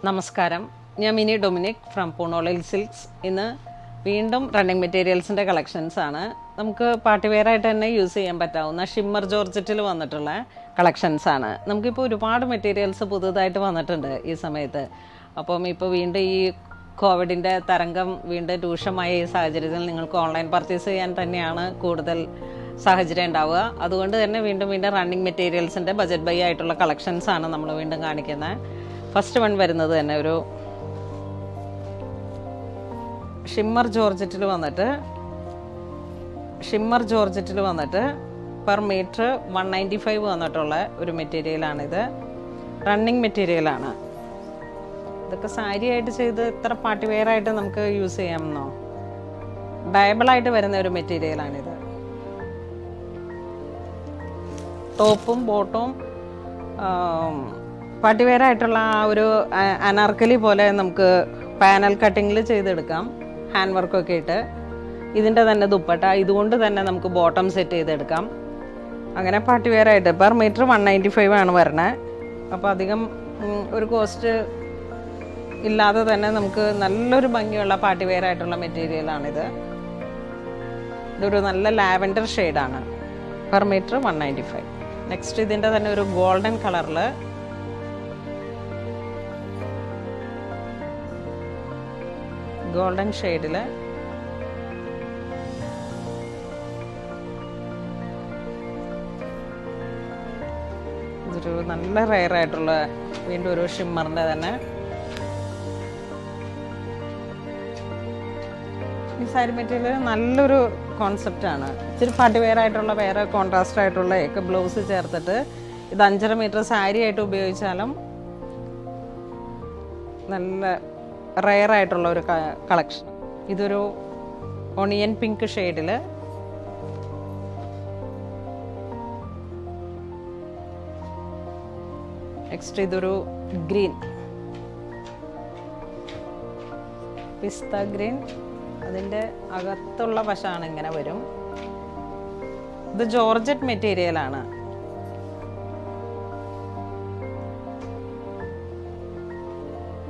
നമസ്കാരം, ഞാൻ mini Dominic from പൂണോളിൽ silks. ഇന്ന് വീണ്ടും റണ്ണിങ് മെറ്റീരിയൽസിൻ്റെ കളക്ഷൻസാണ്. നമുക്ക് പാർട്ടി വെയറായിട്ട് തന്നെ യൂസ് ചെയ്യാൻ പറ്റാവുന്ന ഷിമ്മർ ജോർജറ്റിൽ വന്നിട്ടുള്ള കളക്ഷൻസാണ്. നമുക്കിപ്പോൾ ഒരുപാട് മെറ്റീരിയൽസ് പുതുതായിട്ട് വന്നിട്ടുണ്ട് ഈ സമയത്ത്. അപ്പം ഇപ്പോൾ വീണ്ടും ഈ കോവിഡിൻ്റെ തരംഗം വീണ്ടും രൂക്ഷമായ ഈ സാഹചര്യത്തിൽ നിങ്ങൾക്ക് ഓൺലൈൻ പർച്ചേസ് ചെയ്യാൻ തന്നെയാണ് കൂടുതൽ സാഹചര്യം ഉണ്ടാവുക. അതുകൊണ്ട് തന്നെ വീണ്ടും റണ്ണിങ് മെറ്റീരിയൽസിൻ്റെ ബജറ്റ് ബൈ ആയിട്ടുള്ള കളക്ഷൻസാണ് നമ്മൾ വീണ്ടും കാണിക്കുന്നത്. ഫസ്റ്റ് വൺ വരുന്നത് തന്നെ ഒരു ഷിമ്മർ ജോർജറ്റിൽ വന്നിട്ട് പെർ മീറ്റർ 195 വന്നിട്ടുള്ള ഒരു മെറ്റീരിയലാണിത്. റണ്ണിങ് മെറ്റീരിയലാണ്. ഇതൊക്കെ സാരി ആയിട്ട് ചെയ്ത് ഇത്ര പാർട്ടി വെയറായിട്ട് നമുക്ക് യൂസ് ചെയ്യാമെന്നോ. ഡയബിളായിട്ട് വരുന്ന ഒരു മെറ്റീരിയലാണിത്. ടോപ്പും ബോട്ടവും പാർട്ടി വെയറായിട്ടുള്ള ആ ഒരു അനാർക്കലി പോലെ നമുക്ക് പാനൽ കട്ടിങ്ങിൽ ചെയ്തെടുക്കാം, ഹാൻഡ് വർക്കൊക്കെ ഇട്ട്. ഇതിൻ്റെ തന്നെ ദുപ്പട്ട ഇതുകൊണ്ട് തന്നെ നമുക്ക് ബോട്ടം സെറ്റ് ചെയ്തെടുക്കാം. അങ്ങനെ പാർട്ടി വെയറായിട്ട് പെർ മീറ്റർ 195 ആണ് വരണത്. അപ്പോൾ അധികം ഒരു കോസ്റ്റ് ഇല്ലാതെ തന്നെ നമുക്ക് നല്ലൊരു ഭംഗിയുള്ള പാർട്ടി വെയറായിട്ടുള്ള മെറ്റീരിയലാണിത്. ഇതൊരു നല്ല ലാവൻഡർ ഷെയ്ഡാണ്. Per metre 195. നെക്സ്റ്റ് ഇതിൻ്റെ തന്നെ ഒരു ഗോൾഡൻ കളറിൽ ഗോൾഡൻ ഷെയ്ഡിൽ ഇതൊരു നല്ല റെയർ ആയിട്ടുള്ള വീണ്ടും ഒരു ഷിമ്മറിൻ്റെ തന്നെ. ഈ സാരി മെറ്റീരിയൽ നല്ലൊരു കോൺസെപ്റ്റാണ്. ഇച്ചിരി പാർട്ടി വെയർ ആയിട്ടുള്ള വേറെ കോൺട്രാസ്റ്റ് ആയിട്ടുള്ള ഒക്കെ ബ്ലൗസ് ചേർത്തിട്ട് ഇത് 5.5 മീറ്റർ സാരി ആയിട്ട് ഉപയോഗിച്ചാലും നല്ല റെയർ ആയിട്ടുള്ള ഒരു കളക്ഷൻ. ഇതൊരു ഓണിയൻ പിങ്ക് ഷെയ്ഡിൽ നെക്സ്റ്റ് ഇതൊരു ഗ്രീൻ, പിസ്ത ഗ്രീൻ. അതിൻ്റെ അകത്തുള്ള വശമാണ് ഇങ്ങനെ വരും. ഇത് ജോർജറ്റ് മെറ്റീരിയലാണ്.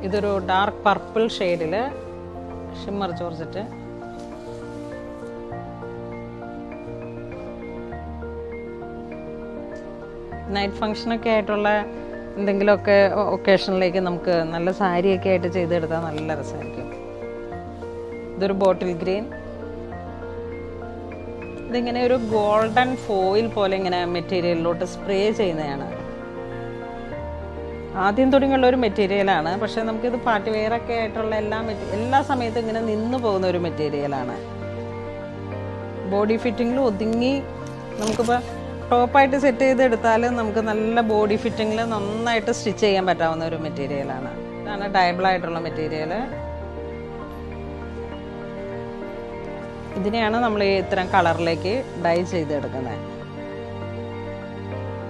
ഇതൊരു ഡാർക്ക് പർപ്പിൾ ഷെയ്ഡിൽ ഷിമ്മർ ജോർജറ്റ്. നൈറ്റ് ഫങ്ഷനൊക്കെ ആയിട്ടുള്ള എന്തെങ്കിലുമൊക്കെ ഒക്കേഷനിലേക്ക് നമുക്ക് നല്ല സാരിയൊക്കെ ആയിട്ട് ചെയ്തെടുത്താൽ നല്ല രസമായിരിക്കും. ഇതൊരു ബോട്ടിൽ ഗ്രീൻ. ഇതിങ്ങനെ ഒരു ഗോൾഡൻ ഫോയിൽ പോലെ ഇങ്ങനെ മെറ്റീരിയലിലോട്ട് സ്പ്രേ ചെയ്യുന്നതാണ്. ആദ്യം തുടങ്ങിയുള്ള ഒരു മെറ്റീരിയലാണ്. പക്ഷേ നമുക്കിത് പാർട്ടി വെയറൊക്കെ ആയിട്ടുള്ള എല്ലാ സമയത്തും ഇങ്ങനെ നിന്ന് പോകുന്ന ഒരു മെറ്റീരിയലാണ്. ബോഡി ഫിറ്റിങ്ങിൽ ഒതുങ്ങി നമുക്കിപ്പോൾ ടോപ്പായിട്ട് സെറ്റ് ചെയ്തെടുത്താൽ നമുക്ക് നല്ല ബോഡി ഫിറ്റിങ്ങിൽ നന്നായിട്ട് സ്റ്റിച്ച് ചെയ്യാൻ പറ്റാവുന്ന ഒരു മെറ്റീരിയലാണ്. ഇതാണ് ഡയബിളായിട്ടുള്ള മെറ്റീരിയൽ. ഇതിനെയാണ് നമ്മൾ ഇത്തരം കളറിലേക്ക് ഡൈ ചെയ്തെടുക്കുന്നത്.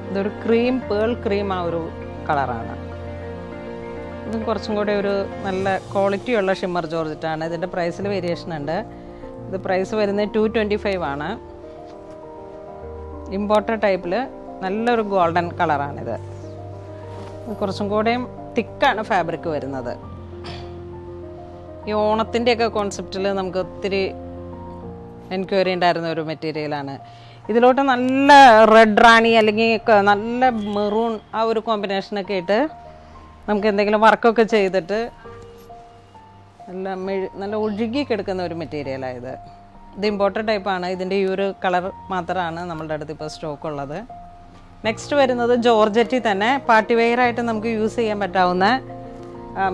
ഇതൊരു പേൾ ക്രീം ആ ഒരു കളറാണ്. ഇത് കുറച്ചും കൂടെ ഒരു നല്ല ക്വാളിറ്റിയുള്ള ഷിമ്മർ ജോർജറ്റാണ്. ഇതിൻ്റെ പ്രൈസിൽ വേരിയേഷൻ ഉണ്ട്. ഇത് പ്രൈസ് വരുന്നത് 225 ആണ്. ഇമ്പോർട്ടഡ് ടൈപ്പിൽ നല്ലൊരു ഗോൾഡൻ കളറാണിത്. കുറച്ചും കൂടെയും തിക്കാണ് ഫാബ്രിക് വരുന്നത്. ഈ ഓണത്തിൻ്റെയൊക്കെ കോൺസെപ്റ്റിൽ നമുക്ക് ഒത്തിരി എൻക്വയറി ഉണ്ടായിരുന്ന ഒരു മെറ്റീരിയലാണ്. ഇതിലോട്ട് നല്ല റെഡ് റാണി അല്ലെങ്കിൽ നല്ല മെറൂൺ ആ ഒരു കോമ്പിനേഷനൊക്കെ ഇട്ട് നമുക്ക് എന്തെങ്കിലും വർക്കൊക്കെ ചെയ്തിട്ട് നല്ല ഒഴുകി കിടക്കുന്ന ഒരു മെറ്റീരിയലായത്. ഇത് ഇമ്പോർട്ടഡ് ടൈപ്പാണ്. ഇതിൻ്റെ ഈ ഒരു കളർ മാത്രമാണ് നമ്മളുടെ അടുത്ത് ഇപ്പോൾ സ്റ്റോക്ക് ഉള്ളത്. നെക്സ്റ്റ് വരുന്നത് ജോർജറ്റിൽ തന്നെ പാർട്ടി വെയറായിട്ട് നമുക്ക് യൂസ് ചെയ്യാൻ പറ്റാവുന്ന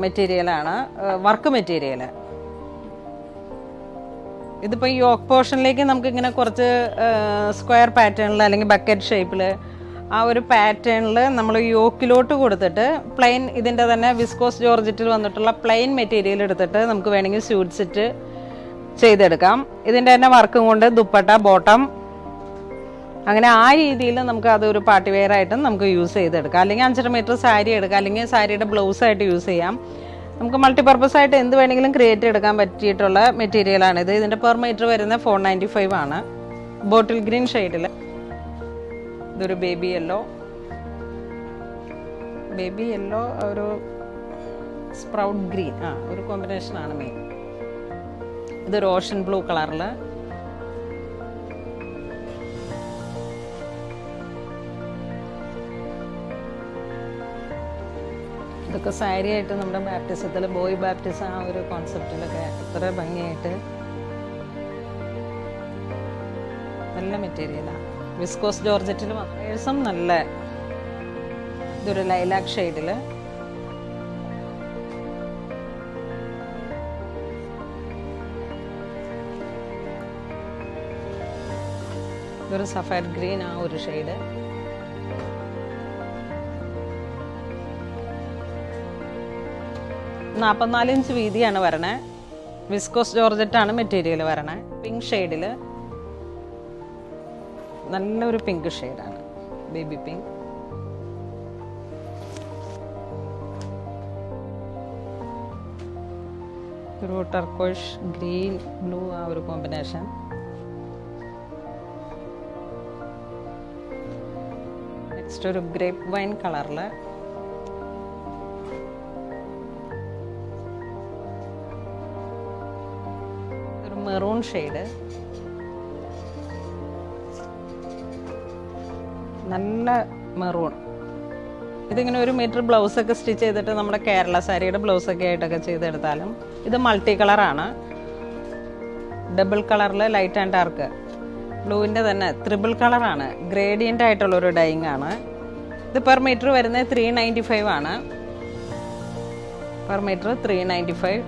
മെറ്റീരിയലാണ്, വർക്ക് മെറ്റീരിയൽ. ഇതിപ്പോൾ ഈ യോക്ക് പോർഷനിലേക്ക് നമുക്കിങ്ങനെ കുറച്ച് സ്ക്വയർ പാറ്റേണിൽ അല്ലെങ്കിൽ ബക്കറ്റ് ഷേപ്പിൽ ആ ഒരു പാറ്റേണിൽ നമ്മൾ യോക്കിലോട്ട് കൊടുത്തിട്ട് പ്ലെയിൻ ഇതിൻ്റെ തന്നെ വിസ്കോസ് ജോർജറ്റിൽ വന്നിട്ടുള്ള പ്ലെയിൻ മെറ്റീരിയൽ എടുത്തിട്ട് നമുക്ക് വേണമെങ്കിൽ സ്യൂട്ട് സെറ്റ് ചെയ്തെടുക്കാം. ഇതിൻ്റെ തന്നെ വർക്കും കൊണ്ട് ദുപ്പട്ട, ബോട്ടം, അങ്ങനെ ആ രീതിയിൽ നമുക്ക് അതൊരു പാർട്ടി വെയറായിട്ടും നമുക്ക് യൂസ് ചെയ്തെടുക്കാം. അല്ലെങ്കിൽ 5.5 മീറ്റർ സാരി എടുക്കാം, അല്ലെങ്കിൽ സാരിയുടെ ബ്ലൗസായിട്ട് യൂസ് ചെയ്യാം. നമുക്ക് മൾട്ടിപർപ്പസ് ആയിട്ട് എന്ത് വേണമെങ്കിലും ക്രിയേറ്റ് എടുക്കാൻ പറ്റിയിട്ടുള്ള മെറ്റീരിയലാണിത്. ഇതിൻ്റെ പെർ മീറ്റർ വരുന്നത് 495 ആണ്. ബോട്ടിൽ ഗ്രീൻ ഷെയ്ഡിൽ. ഇതൊരു ബേബി യെല്ലോ ഒരു സ്പ്രൗട്ട് ഗ്രീൻ ഒരു കോമ്പിനേഷനാണ് മെയിൻ. ഇതൊരു ഓഷൻ ബ്ലൂ കളറിൽ, ഇതൊക്കെ സാരി ആയിട്ട് നമ്മുടെ ബാപ്റ്റിസത്തിൽ ബോയ് ബാപ്റ്റിസം ആ ഒരു കോൺസെപ്റ്റിലൊക്കെ എത്ര ഭംഗിയായിട്ട്. നല്ല മെറ്റീരിയലാണ്, വിസ്കോസ് ജോർജറ്റിൽ മാത്രം നല്ല. ഇതൊരു ലൈലാക്ക് ഷെയ്ഡിൽ, ഇതൊരു സഫയർ ഗ്രീൻ ആ ഒരു ഷെയ്ഡ്. 44 ഇഞ്ച് വീതിയാണ് വരണേ. വിസ്കോസ് ജോർജറ്റാണ് മെറ്റീരിയൽ വരണേ. പിങ്ക് ഷെയ്ഡിൽ, നല്ലൊരു പിങ്ക് ഷെയ്ഡാണ്, ബേബി പിങ്ക്. ഒരു ടർക്കോഷ് ഗ്രീൻ ബ്ലൂ ആ ഒരു കോമ്പിനേഷൻ. നെക്സ്റ്റ് ഒരു ഗ്രേപ്പ് വൈൻ കളറിൽ, ഒരു മെറൂൺ ഷെയ്ഡ്, നല്ല മെറൂൺ. ഇതിങ്ങനെ 1 മീറ്റർ ബ്ലൗസൊക്കെ സ്റ്റിച്ച് ചെയ്തിട്ട് നമ്മുടെ കേരള സാരിയുടെ ബ്ലൗസൊക്കെ ആയിട്ടൊക്കെ ചെയ്തെടുത്താലും. ഇത് മൾട്ടി കളറാണ്, ഡബിൾ കളറിൽ ലൈറ്റ് ആൻഡ് ഡാർക്ക്. ബ്ലൂവിൻ്റെ തന്നെ ത്രിബിൾ കളറാണ്, ഗ്രേഡിയൻ്റ് ആയിട്ടുള്ളൊരു ഡൈയിങ് ആണ്. ഇത് പെർ മീറ്റർ വരുന്നത് 395 ആണ്. Per metre 395.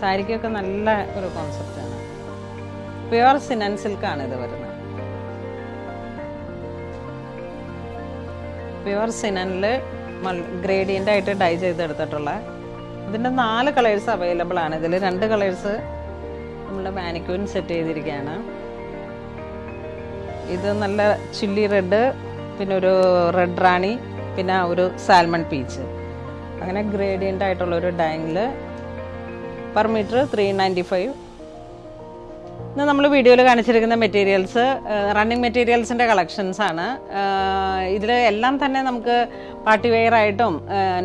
സാരിക്കൊക്കെ നല്ല ഒരു കോൺസെപ്റ്റാണ്. പ്യുവർ സിനൻ സിൽക്കാണ് ഇത് വരുന്നത്. പ്യുവർ സിനനിൽ ഗ്രേഡിയൻ്റ് ആയിട്ട് ഡൈ ചെയ്തെടുത്തിട്ടുള്ള. ഇതിൻ്റെ 4 കളേഴ്സ് അവൈലബിൾ ആണ്. ഇതിൽ 2 കളേഴ്സ് നമ്മുടെ മാനിക്യൂൻ സെറ്റ് ചെയ്തിരിക്കുകയാണ്. ഇത് നല്ല ചില്ലി റെഡ്, പിന്നെ ഒരു റെഡ് റാണി, പിന്നെ ഒരു സാൽമൺ പീച്ച്, അങ്ങനെ ഗ്രേഡിയൻ്റ് ആയിട്ടുള്ളൊരു ഡൈങ്ങിൽ പെർ മീറ്റർ 395. ഇന്ന് നമ്മൾ വീഡിയോയിൽ കാണിച്ചിരിക്കുന്ന മെറ്റീരിയൽസ് റണ്ണിങ് മെറ്റീരിയൽസിൻ്റെ കളക്ഷൻസാണ്. ഇതിൽ എല്ലാം തന്നെ നമുക്ക് പാർട്ടി വെയർ ആയിട്ടും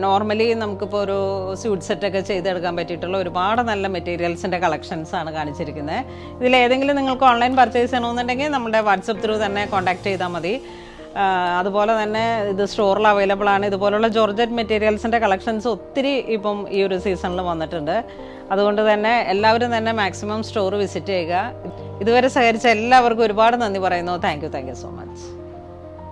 നോർമലി നമുക്കിപ്പോൾ ഒരു സ്യൂട്ട് സെറ്റൊക്കെ ചെയ്തെടുക്കാൻ പറ്റിയിട്ടുള്ള ഒരുപാട് നല്ല മെറ്റീരിയൽസിൻ്റെ കളക്ഷൻസാണ് കാണിച്ചിരിക്കുന്നത്. ഇതിലേതെങ്കിലും നിങ്ങൾക്ക് ഓൺലൈൻ പർച്ചേസ് ചെയ്യണമെന്നുണ്ടെങ്കിൽ നമ്മുടെ വാട്സപ്പ് ത്രൂ തന്നെ കോൺടാക്ട് ചെയ്താൽ മതി. അതുപോലെ തന്നെ ഇത് സ്റ്റോറിൽ അവൈലബിൾ ആണ്. ഇതുപോലുള്ള ജോർജറ്റ് മെറ്റീരിയൽസിൻ്റെ കളക്ഷൻസ് ഒത്തിരി ഇപ്പം ഈ ഒരു സീസണിൽ വന്നിട്ടുണ്ട്. അതുകൊണ്ട് തന്നെ എല്ലാവരും തന്നെ മാക്സിമം സ്റ്റോർ വിസിറ്റ് ചെയ്യുക. ഇതുവരെ സഹകരിച്ച എല്ലാവർക്കും ഒരുപാട് നന്ദി പറയുന്നു. Thank you so much.